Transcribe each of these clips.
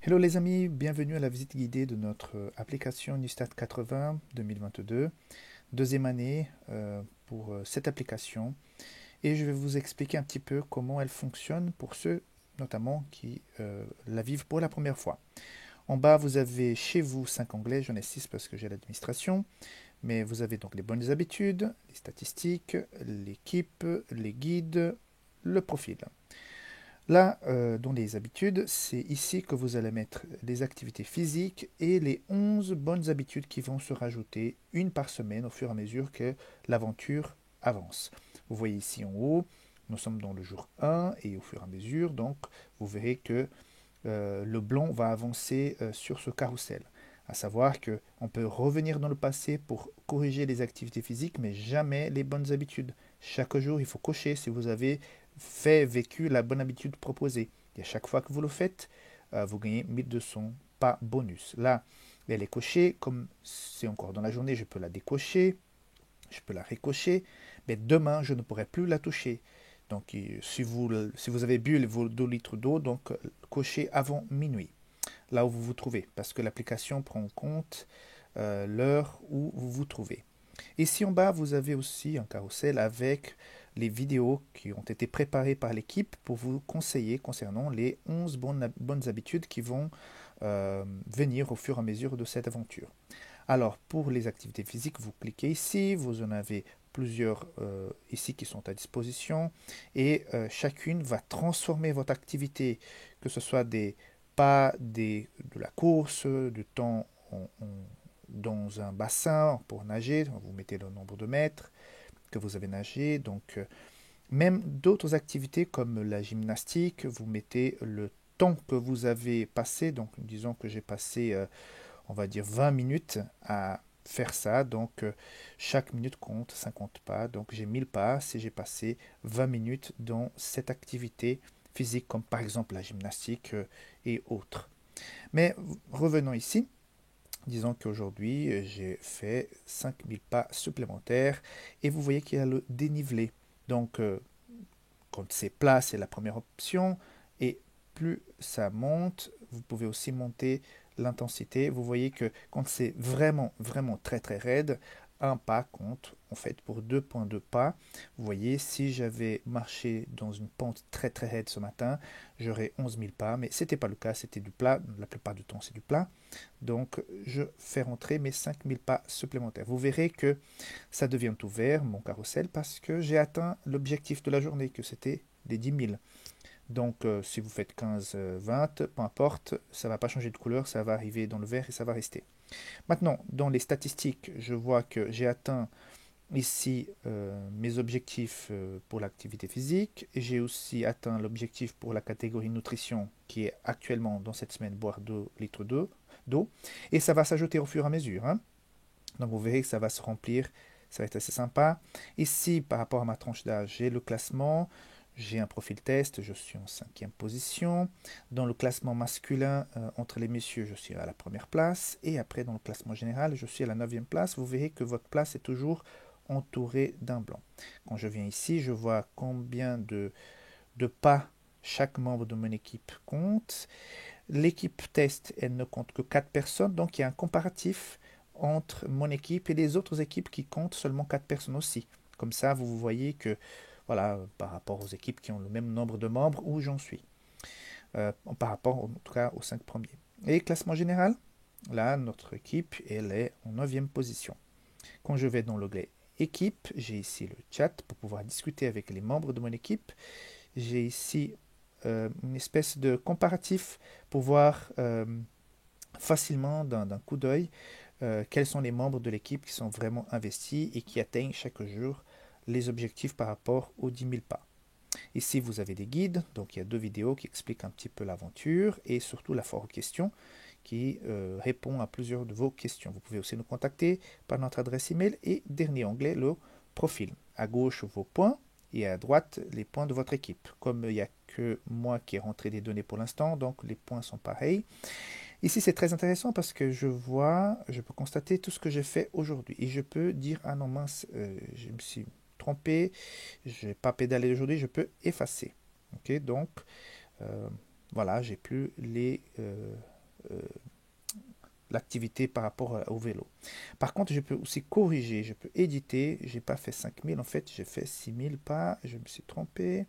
Hello les amis, bienvenue à la visite guidée de notre application Nustat 80 2022, deuxième année pour cette application et je vais vous expliquer un petit peu comment elle fonctionne pour ceux notamment qui la vivent pour la première fois. En bas vous avez chez vous 5 onglets, j'en ai 6 parce que j'ai l'administration, mais vous avez donc les bonnes habitudes, les statistiques, l'équipe, les guides, le profil. Là, dans les habitudes, c'est ici que vous allez mettre les activités physiques et les 11 bonnes habitudes qui vont se rajouter une par semaine au fur et à mesure que l'aventure avance. Vous voyez ici en haut, nous sommes dans le jour 1 et au fur et à mesure, donc vous verrez que le blanc va avancer sur ce carrousel. À savoir qu'on peut revenir dans le passé pour corriger les activités physiques, mais jamais les bonnes habitudes. Chaque jour, il faut cocher si vous avez vécu la bonne habitude proposée. Et à chaque fois que vous le faites, vous gagnez 1200 pas bonus. Là, elle est cochée, comme c'est encore dans la journée, je peux la décocher, je peux la récocher, mais demain, je ne pourrai plus la toucher. Donc, si vous avez bu vos 2 litres d'eau, donc cochez avant minuit, là où vous vous trouvez, parce que l'application prend en compte l'heure où vous vous trouvez. Ici en bas, vous avez aussi un carrousel avec les vidéos qui ont été préparées par l'équipe pour vous conseiller concernant les 11 bonnes habitudes qui vont venir au fur et à mesure de cette aventure. Alors, pour les activités physiques, vous cliquez ici, vous en avez plusieurs ici qui sont à disposition et chacune va transformer votre activité, que ce soit des pas, de la course, du temps dans un bassin pour nager, vous mettez le nombre de mètres que vous avez nagé, donc même d'autres activités comme la gymnastique, vous mettez le temps que vous avez passé, donc disons que j'ai passé on va dire 20 minutes à faire ça. Donc chaque minute compte 50 pas. Donc j'ai 1000 pas si j'ai passé 20 minutes dans cette activité physique comme par exemple la gymnastique et autres. Mais revenons ici. Disons qu'aujourd'hui j'ai fait 5000 pas supplémentaires et vous voyez qu'il y a le dénivelé. Donc quand c'est plat, c'est la première option et plus ça monte, vous pouvez aussi monter l'intensité. Vous voyez que quand c'est vraiment, vraiment très, très raide, un pas compte en fait pour 2,2 pas. Vous voyez, si j'avais marché dans une pente très, très raide ce matin, j'aurais 11 000 pas, mais ce n'était pas le cas, c'était du plat. La plupart du temps, c'est du plat. Donc, je fais rentrer mes 5000 pas supplémentaires. Vous verrez que ça devient tout vert, mon carrousel, parce que j'ai atteint l'objectif de la journée, que c'était les 10 000. Donc, si vous faites 15, 20, peu importe, ça ne va pas changer de couleur, ça va arriver dans le vert et ça va rester. Maintenant, dans les statistiques, je vois que j'ai atteint ici mes objectifs pour l'activité physique. J'ai aussi atteint l'objectif pour la catégorie nutrition, qui est actuellement dans cette semaine boire 2 litres d'eau. Et ça va s'ajouter au fur et à mesure, hein. Donc vous verrez que ça va se remplir, ça va être assez sympa. Ici, par rapport à ma tranche d'âge, j'ai le classement, j'ai un profil test, je suis en 5e position. Dans le classement masculin, entre les messieurs, je suis à la première place. Et après, dans le classement général, je suis à la 9e place. Vous verrez que votre place est toujours entourée d'un blanc. Quand je viens ici, je vois combien de pas chaque membre de mon équipe compte. L'équipe test, elle ne compte que 4 personnes, donc il y a un comparatif entre mon équipe et les autres équipes qui comptent seulement 4 personnes aussi. Comme ça, vous voyez que, voilà, par rapport aux équipes qui ont le même nombre de membres, où j'en suis, par rapport en tout cas aux 5 premiers. Et classement général, là, notre équipe, elle est en 9e position. Quand je vais dans l'onglet équipe, j'ai ici le chat pour pouvoir discuter avec les membres de mon équipe. J'ai ici une espèce de comparatif pour voir facilement d'un coup d'œil quels sont les membres de l'équipe qui sont vraiment investis et qui atteignent chaque jour les objectifs par rapport aux 10 000 pas. Ici, vous avez des guides, donc il y a 2 vidéos qui expliquent un petit peu l'aventure et surtout la foire aux questions qui répond à plusieurs de vos questions. Vous pouvez aussi nous contacter par notre adresse email et dernier onglet, le profil. À gauche, vos points et à droite, les points de votre équipe. Comme il n'y a que moi qui ai rentré des données pour l'instant, donc les points sont pareils. Ici, c'est très intéressant parce que je peux constater tout ce que j'ai fait aujourd'hui. Et je peux dire, ah non mince, je me suis trompé, je n'ai pas pédalé aujourd'hui, je peux effacer. Ok, donc, voilà, j'ai plus l'activité par rapport au vélo. Par contre, je peux aussi corriger, je peux éditer. J'ai pas fait 5000, en fait, j'ai fait 6000 pas, je me suis trompé.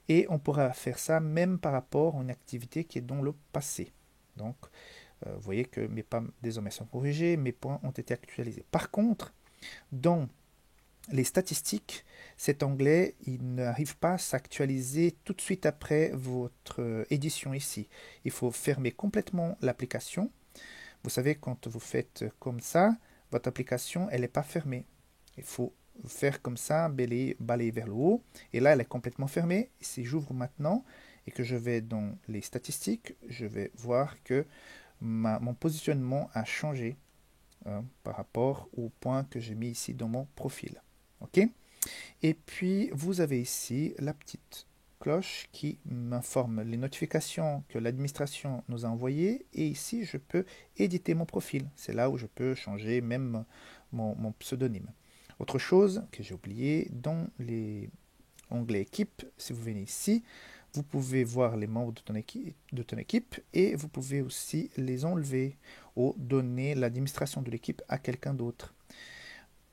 Et on pourra faire ça même par rapport à une activité qui est dans le passé. Donc, vous voyez que mes pas désormais sont corrigés, mes points ont été actualisés. Par contre, dans les statistiques, cet onglet, il n'arrive pas à s'actualiser tout de suite après votre édition ici. Il faut fermer complètement l'application. Vous savez, quand vous faites comme ça, votre application, elle n'est pas fermée. Il faut faire comme ça, balayer vers le haut. Et là, elle est complètement fermée. Et si j'ouvre maintenant et que je vais dans les statistiques, je vais voir que mon positionnement a changé par rapport au point que j'ai mis ici dans mon profil. OK? Et puis, vous avez ici la petite cloche qui m'informe les notifications que l'administration nous a envoyées. Et ici, je peux éditer mon profil. C'est là où je peux changer même mon pseudonyme. Autre chose que j'ai oublié, dans les onglets équipe, si vous venez ici, vous pouvez voir les membres de ton équipe et vous pouvez aussi les enlever ou donner l'administration de l'équipe à quelqu'un d'autre.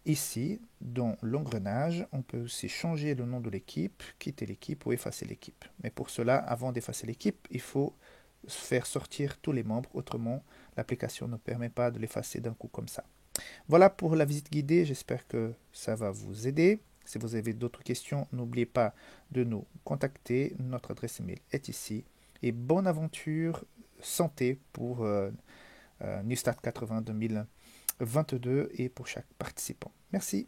Ici, dans l'engrenage, on peut aussi changer le nom de l'équipe, quitter l'équipe ou effacer l'équipe. Mais pour cela, avant d'effacer l'équipe, il faut faire sortir tous les membres, autrement l'application ne permet pas de l'effacer d'un coup comme ça. Voilà pour la visite guidée, j'espère que ça va vous aider. Si vous avez d'autres questions, n'oubliez pas de nous contacter, notre adresse email est ici. Et bonne aventure, santé pour Newstart 80 2022 et pour chaque participant. Merci.